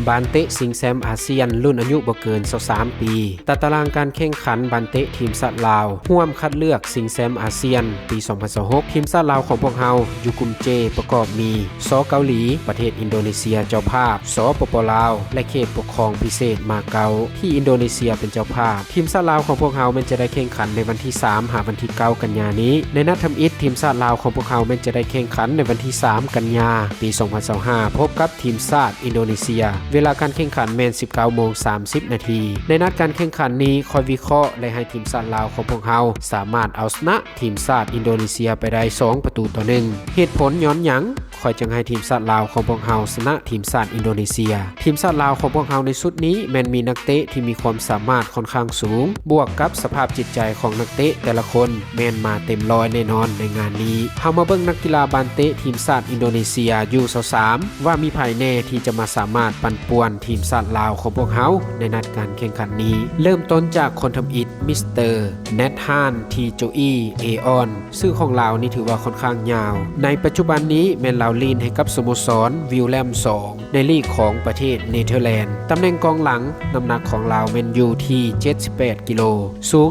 บานเตะชิงแชมป์อาเซียนรุ่นอายุบ่เกิน23ปีตารางการแข่งขันบานเตะทีมชาติลาวร่วมคัดเลือกชิงแชมป์อาเซียนปี2026ทีมชาติลาวของพวกเฮาอยู่กลุ่ม J ประกอบมีสเกาหลีประเทศอินโดนีเซียเจ้าภาพสปปลาวและเขตปกครองพิเศษมาเก๊าที่อินโดนีเซียเป็นเจ้าภาพทีมชาติลาวของพวกเฮาแม้นจะได้แข่งขันในวันที่3หาวันที่9กันยายนนี้ในนัดทำอิฐทีมชาติลาวของพวกเฮาแม้นจะได้แข่งขันในวันที่3กันยาปี2025พบกับทีมชาติอินโดนีเซียเวลาการแข่งขันแม่น 19:30 นาทีในนัดการแข่งขันนี้คอยวิเคราะห์และให้ทีมชาติลาวของพวกเฮาสามารถเอาชนะทีมชาติอินโดนีเซียไปได้2-1เหตุผลย้อนหยังคอยจึงให้ทีมชาติลาวของพวกเฮาชนะทีมชาติอินโดนีเซียทีมชาติลาวของพวกเฮาในชุดนี้แม้นมีนักเตะที่มีความสามารถค่อนข้างสูงบวกกับสภาพจิตใจของนักเตะแต่ละคนแม่นมาเต็มร้อยแน่นอนในงานนี้เฮามาเบิ่งนักกีฬาบานเตะทีมชาติอินโดนีเซียอยู่23ว่ามีไผแน่ที่จะมาสามารถปั่นป่วนทีมชาติลาวของพวกเฮาในนัดการแข่งขันนี้เริ่มต้นจากคนทำอิฐมิสเตอร์เนทฮานทีโจอีเอออนชื่อของลาวนี่ถือว่าค่อนข้างยาวในปัจจุบันนี้แม่นลาวลีนให้กับสโมสรวิลแลม2ในลีกของประเทศเนเธอร์แลนด์ตำแหน่งกองหลังน้ำหนักของลาวแม่นอยู่ที่78กิโลสูง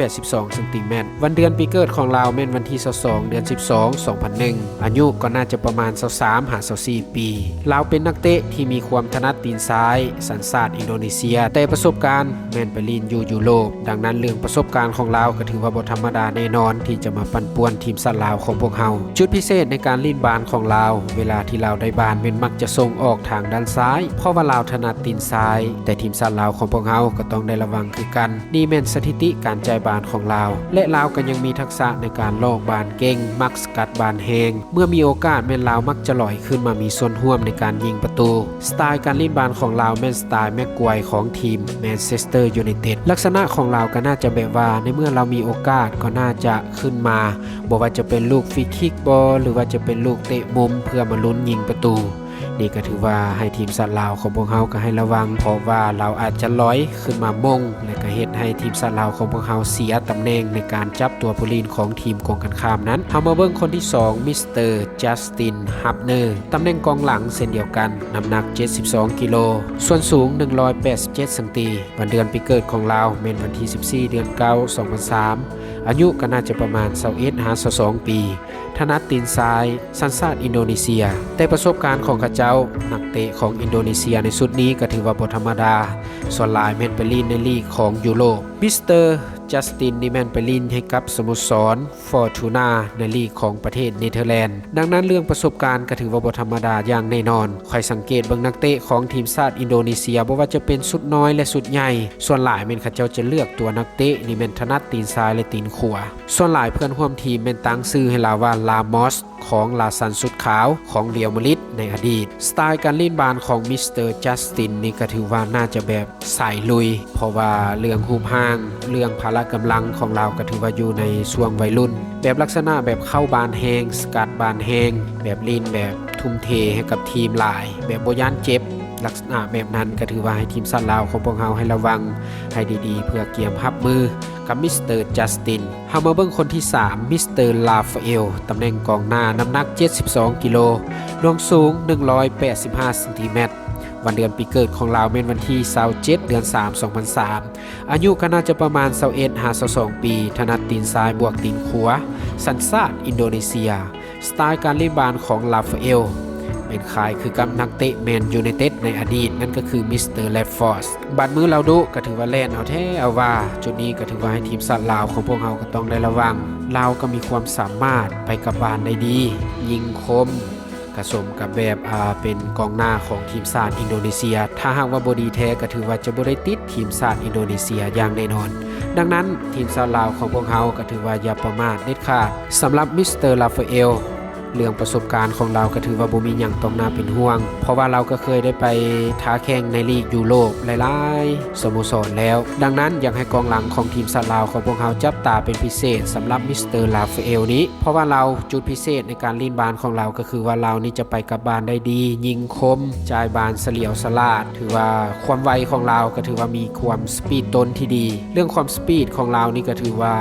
182เซนติเมตรวันเดือนปีเกิดของลาวแม่นวันที่22เดือน12 2001อายุก็น่าจะประมาณ23หา24ปีลาวเป็นนักเตะที่มีความถนัดตีนซ้ายสัญชาติอินโดนีเซียแต่ประสบการณ์แม่นไปลีนอยู่ยุโรปดังนั้นเรื่องประสบการณ์ของลาวก็ถือว่าบ่ธรรมดาแน่นอนที่จะมาปั่นป่วนทีมชาติลาวของพวกเฮาจุดพิเศษในการลีนบานของลาวเวลาที่ลาวได้บานแม่นมักจะส่งออกทางด้านซ้ายเพราะว่าลาวถนัดตีนซ้ายแต่ทีมชาติลาวของพวกเฮาก็ต้องได้ระวังคือกันนี่แม่นสถิติการจ่ายบานของลาวและลาวก็ยังมีทักษะในการลอกบานเก่งมักสกัดบานแฮงเมื่อมีโอกาสแม่นลาวมักจะลอยขึ้นมามีส่วนร่วมในการยิงประตูสไตล์การลีนบานของลาวแม่นสไตล์แม็กไกวร์ของทีมแมนเชสเตอร์ยูไนเต็ดลักษณะของลาวก็น่าจะแบบว่าในเมื่อเรามีโอกาสก็น่าจะขึ้นมาบ่ว่าจะเป็นลูกฟรีคิกบอลหรือว่าจะเป็นลูกเตะมุมเพื่อมาลุ้นยิงประตูนี่ก็ถือว่าให้ทีมชาติลาวของพวกเขาก็ให้ระวังเพราะว่าเราอาจจะลอยขึ้นมามงและก็เฮ็ดให้ทีมชาติลาวของพวกเขาเสียตำแหน่งในการจับตัวผู้เล่นของทีมกองกันข้ามนั้นเฮามาเบิ่งคนที่2มิสเตอร์จัสตินฮับเนอร์ตำแหน่งกองหลังเช่นเดียวกันน้ำหนัก72กิโลส่วนสูง187เซนติวันเดือนปีเกิดของเราแม่นวันที่14เดือน9 2003อายุก็น่าจะประมาณ21หา22ปีถนัดตีนซ้ายสัญชาติอินโดนีเซียแต่ประสบการณ์ของเขาเจ้านักเตะของอินโดนีเซียในชุดนี้ก็ถือว่าบ่ธรรมดาส่วนหลายแม่นไปลีนในลีกของยุโรปมิสเตอร์จัสตินนี่แม่นไปลินให้กับสโมสรฟอร์ตูนาในลีกของประเทศเนเธอร์แลนด์ดังนั้นเรื่องประสบการณ์ก็ถือว่าบ่ธรรมดาอย่างแน่นอนคอยสังเกตเบิ่งนักเตะของทีมชาติอินโดนีเซียบ่ว่าจะเป็นสุดน้อยและสุดใหญ่ส่วนหลายแม่นเขาเจ้าจะเลือกตัวนักเตะนี่แม่นถนัดตีนซ้ายและตีนขวาส่วนหลายเพื่อนร่วมทีมแม่นตั้งชื่อให้ลาว่าลามอสของลาซันสุดขาวของเรียวมาดริดในอดีตสไตล์การเล่นบานของมิสเตอร์จัสตินนี่ก็ถือว่าน่าจะแบบสายลุยเพราะว่าเรื่องรูปร่างเรื่องพละกำลังของเราก็ถือว่าอยู่ในช่วงวัยรุ่นแบบลักษณะแบบเข้าบานแฮงสกัดบานแฮงแบบลีนแบบทุ่มเทให้กับทีมหลายแบบบ่ย้านเจ็บลักษณะแบบนั้นก็ถือว่าให้ทีมชาติลาวของพวกเราให้ระวังให้ดีๆเพื่อเกียมรับมือกับมิสเตอร์จัสตินเฮามาเบิ่งคนที่3มิสเตอร์ลาฟาเอลตำแหน่งกองหน้าน้ำหนัก72กิโลรวมสูง185เซนติเมตรวันเดือนปีเกิดของเราเป็นวันที่27เดือน3 2003อายุก็น่าจะประมาณ21หา22ปีถนัดตีนซ้ายบวกตีนขวาสัญชาติอินโดนีเซียสไตล์การเล่นบานของลาฟาเอลเป็นคล้ายคือกับนักเตะแมนยูไนเต็ดในอดีตนั่นก็คือมิสเตอร์แรดฟอร์ดบัดมือเราดุก็ถือว่าแล่นเอาแท้เอาว่าจุดนี้ก็ถือว่าให้ทีมชาติลาวของพวกเราก็ต้องได้ระวังลาวก็มีความสามารถไปกับบานได้ดียิงคมผสมกับแบบเป็นกองหน้าของทีมชาติอินโดนีเซียถ้าหากว่าบ่ดีแท้ก็ถือว่าจะบ่ได้ติดทีมชาติอินโดนีเซียอย่างแน่นอนดังนั้นทีมชาติลาวของพวกเราก็ถือว่าอย่าประมาทเด็ดขาดสำหรับมิสเตอร์ลาฟาเอลเรื่องประสบการณ์ของเราก็ถือว่าบ่มีหยังต้องน่าเป็นห่วงเพราะว่าเราก็เคยได้ไปท้าแข่งในลีกยุโรปหลายๆสโมสรแล้วดังนั้นอยากให้กองหลังของทีมชาติลาวของพวกเราจับตาเป็นพิเศษสำหรับมิสเตอร์ลาฟาเอลนี้เพราะว่าเราจุดพิเศษในการลีนบานของเราก็คือว่าเรานี่จะไปกับบานได้ดียิงคมจ่ายบานเฉลียวฉลาดถือว่าความไวของเราก็ถือว่ามีความสปีดต้นที่ดีเรื่องความสปีดของเรานี่ก็ถือว่า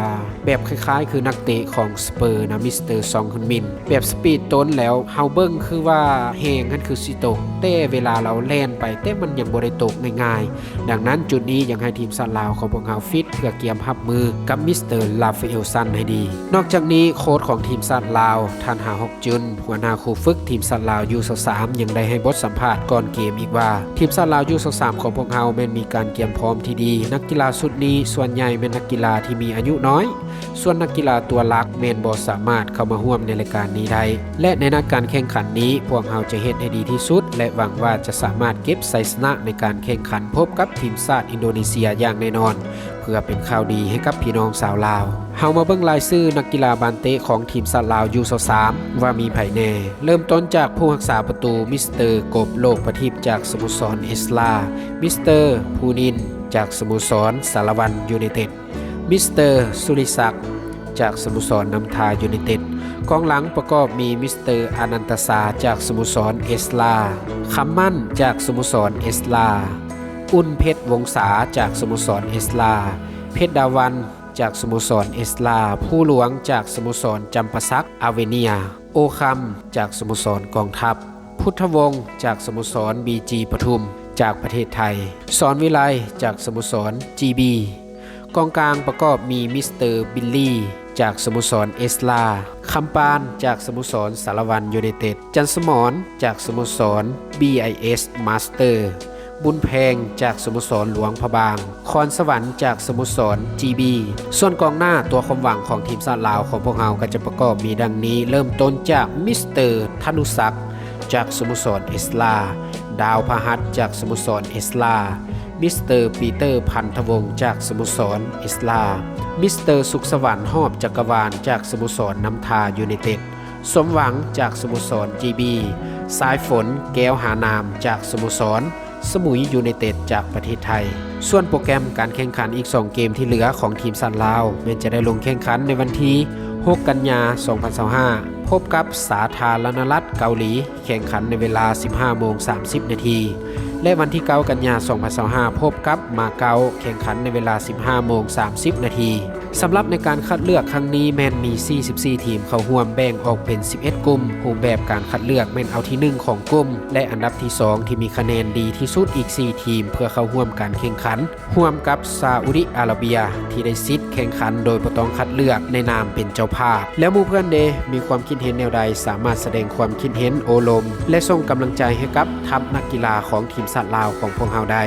แบบคล้ายๆคือนักเตะของสเปอร์นะมิสเตอร์ซองฮึนมินแบบส ปีดต้นแล้วเฮาเบิ่งคือว่าแฮงนั่นคือสิตกแต่เวลาเราแล่นไปแต่มันยังบ่ได้ตกง่ายๆดังนั้นจุดนี้ยังให้ทีมชาติลาวของพวกเฮาฟิตเพื่อเตรียมรับมือกับมิสเตอร์ลาฟาเอลซันให้ดีนอกจากนี้โค้ชของทีมชาติลาวท่านหาฮกจุนหัวหน้าครูฝึกทีมชาติลาวยู23ยังได้ให้บทสัมภาษณ์ก่อนเกมอีกว่าทีมชาติลาวยู23ของพวกเฮาแม่นมีการเตรียมพร้อมที่ดีนักกีฬาชุดนี้ส่วนใหญ่เป็นนักกีฬาที่มีอายุน้อยส่วนนักกีฬาตัวหลักแม่นบ่สามารถเข้ามาร่วมในรายการนี้ได้และในนัดการแข่งขันนี้พวกเฮาจะเฮ็ดให้ดีที่สุดและหวังว่าจะสามารถเก็บชัยชนะในการแข่งขันพบกับทีมชาติอินโดนีเซียอย่างแน่นอนเพื่อเป็นข่าวดีให้กับพี่น้องชาวลาวเฮามาเบิ่งรายชื่อนักกีฬาบานเตะของทีมชาติลาวยู23ว่ามีไผแน่เริ่มต้นจากผู้รักษาประตูมิสเตอร์กบโลกประทีปจากสโมสรเอสลามิสเตอร์ภูนินจากสโมสรสารวันยูไนเต็ดมิสเตอร์สุริศักดิ์จากสโมสรน้ำทายูไนเต็ดกองหลังประกอบมีมิสเตอร์อนันตสาจากสโมสรเอสลาคำมั่นจากสโมสรเอสลาอุ่นเพชรวงศาจากสโมสรเอสลาเพชรดาวันจากสโมสรเอสลาผู้หลวงจากสโมสรจำปาสักอาเวเนียโอคัมจากสโมสรกองทัพพุทธวงศ์จากสโมสรบีจีปทุมจากประเทศไทยสอนวิไลจากสโมสรจีบีกองกลางประกอบมีมิสเตอร์บิลลี่จากสโมสรเอสลาคำปานจากสโมสรสารวันยูไนเต็ดจันสมรจากสโมสร BIS Master บุญแพงจากสโมสรหลวงพะบางคอนสวรรค์จากสโมสร GB ส่วนกองหน้าตัวความหวังของทีมชาติลาวของพวกเราก็จะประกอบมีดังนี้เริ่มต้นจากมิสเตอร์ธนุศักดิ์จากสโมสรเอสลาดาวพหัสจากสโมสรเอสลามิสเตอร์ปีเตอร์พันธวงศ์จากสโมสรเอสลามิสเตอร์สุขสวรรค์หอบจักรวาลจากสโมสรน้ำทายูไนเต็ดสมหวังจากสโมสร GB สายฝนแก้วหานามจากสโมสรสมุยยูไนเต็ดจากประเทศไทยส่วนโปรแกรมการแข่งขันอีก2เกมที่เหลือของทีมชาติลาวแม้จะได้ลงแข่งขันในวันที่6 กันยายน 2025พบกับสาธารณรัฐเกาหลีแข่งขันในเวลา 15:30 นาทีและวันที่9 กันยายน 2025พบกับมาเก๊าแข่งขันในเวลา 15:30 นาทีสำหรับในการคัดเลือกครั้งนี้แม่นมี44ทีมเข้าร่วมแบ่งออกเป็น11กลุ่มรูปแบบการคัดเลือกแม่นเอาที่1ของกลุ่มและอันดับที่2ที่มีคะแนนดีที่สุดอีก4ทีมเพื่อเข้าร่วมการแข่งขันร่วมกับซาอุดิอาระเบียที่ได้สิทธิ์แข่งขันโดยบ่ต้องคัดเลือกในนามเป็นเจ้าภาพแล้วหมู่เพื่อนเดมีความคิดเห็นแนวใดสามารถแสดงความคิดเห็นโอลมและส่งกำลังใจให้กับทัพนักกีฬาของทีมชาติลาวของพวกเราได้